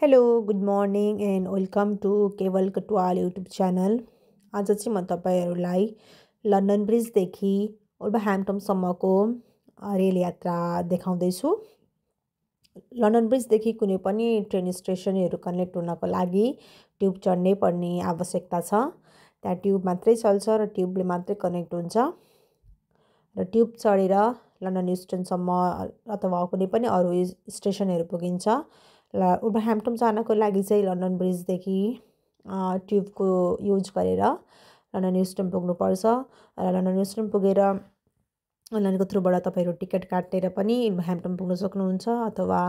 Hello good morning and welcome to Kewal Katuwal YouTube channel. आज चाहिँ म तपाईँहरूलाई लन्डन ब्रिजदेखि वुल्भरह्याम्पटनसम्मको रेल यात्रा देखाउँदैछु। लन्डन ब्रिजदेखि कुनै पनि ट्रेन स्टेसनहरू कनेक्ट हुनको लागि ट्युब चढ्नै पर्ने आवश्यकता छ। त्यहाँ ट्युब मात्रै चल्छ र ट्युबले मात्रै कनेक्ट हुन्छ र ट्युब चढेर लन्डन स्टेसनसम्म अथवा कुनै पनि अरू स्टेसनहरू पुगिन्छ। र वुल्भरह्याम्पटन जानको लागि चाहिँ लन्डन ब्रिजदेखि ट्युबको युज गरेर लन्डन स्टेसन पुग्नुपर्छ र लन्डन स्टेसन पुगेर अनलाइनको थ्रुबाट तपाईँहरू टिकट काटेर पनि वुल्भरह्याम्पटन पुग्न सक्नुहुन्छ अथवा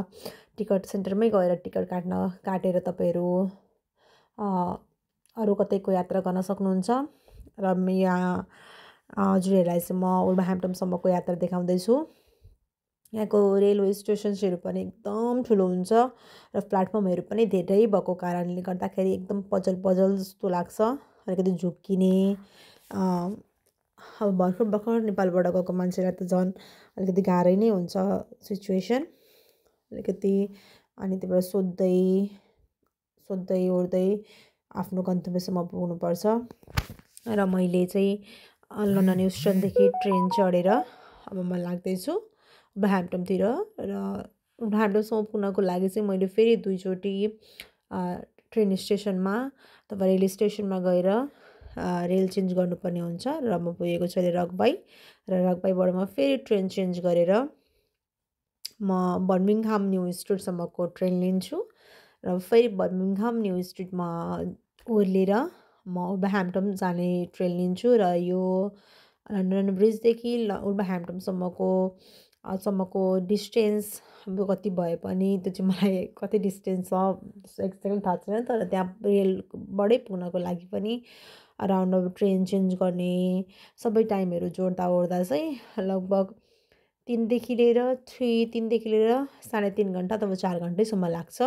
टिकट सेन्टरमै गएर टिकट काटेर तपाईँहरू अरू कतैको यात्रा गर्न सक्नुहुन्छ। र यहाँ हजुरहरूलाई चाहिँ म वुल्भरह्याम्पटनसम्मको यात्रा देखाउँदैछु। यहाँको रेलवे स्टेसन्सहरू पनि एकदम ठुलो हुन्छ र प्लेटफर्महरू पनि धेरै भएको कारणले गर्दाखेरि एकदम पजल पजल जस्तो लाग्छ। अलिकति झुक्किने अब भर्खर नेपालबाट गएको मान्छेलाई त झन् अलिकति गाह्रै नै हुन्छ सिचुएसन अलिकति। अनि त्यहाँबाट सोध्दै ओर्दै आफ्नो गन्तव्यसम्म पुग्नुपर्छ। र मैले चाहिँ लन्डन स्टेसनदेखि ट्रेन चढेर अब म लाग्दैछु वुल्भरह्याम्पटनतिर। र वुल्भरह्याम्पटनसम्म पुग्नको लागि चाहिँ मैले फेरि दुईचोटि ट्रेन स्टेसनमा अथवा रेल स्टेसनमा गएर रेल चेन्ज गर्नुपर्ने हुन्छ। र म पुगेको छु अहिले रकबाई र रकबाईबाट म फेरि ट्रेन चेन्ज गरेर म बर्मिङहाम न्यू स्ट्रिटसम्मको ट्रेन लिन्छु र फेरि बर्मिङहाम न्यू स्ट्रिटमा ओर्लेर म वुल्भरह्याम्पटन जाने ट्रेन लिन्छु। र यो लन्डन ब्रिजदेखि वुल्भरह्याम्पटनसम्मको डिस्टेन्स कति भए पनि त्यो चाहिँ मलाई कति डिस्टेन्स छ एक्ज्याक्टली थाहा छैन, तर त्यहाँ रेलबाटै पुग्नको लागि पनि अराउन्ड अब ट्रेन चेन्ज गर्ने सबै टाइमहरू जोड्दा ओर्दा चाहिँ लगभग 3देखि लिएर 3.5 घन्टा अथवा 4 घन्टैसम्म लाग्छ।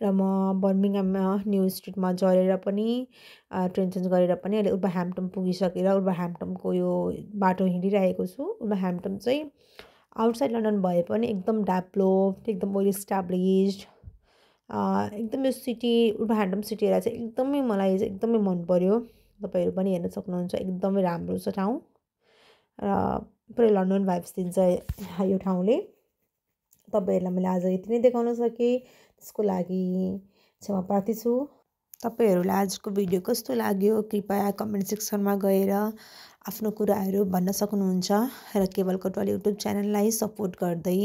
र म बर्मिङहाममा न्यू स्ट्रिटमा झरेर पनि ट्रेन चेन्ज गरेर पनि अहिले वुल्भरह्याम्पटन पुगिसकेर वुल्भरह्याम्पटनको यो बाटो हिँडिरहेको छु। वुल्भरह्याम्पटन चाहिँ आउटसाइड लन्डन भए पनि एकदम डेभलप्ड, एकदम वेल इस्टाब्लिस्ड, एकदम यो सिटी वुल्भरह्याम्पटन सिटीलाई चाहिँ एकदमै मलाई चाहिँ एकदमै मन पर्यो। तपाईँहरू पनि हेर्न सक्नुहुन्छ, एकदमै राम्रो छ ठाउँ र पुरै लन्डन भाइब्स दिन्छ यो ठाउँले। तपाईँहरूलाई मैले आज यति नै देखाउन सकेँ, त्यसको लागि क्षमा प्रार्थी छु। तपाईँहरूलाई आजको भिडियो कस्तो लाग्यो कृपया कमेन्ट सेक्सनमा गएर आफ्नो कुराहरू भन्न सक्नुहुन्छ र केवल कटुवाल युट्युब च्यानललाई सपोर्ट गर्दै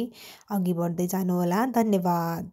अघि बढ्दै जानुहोला। धन्यवाद।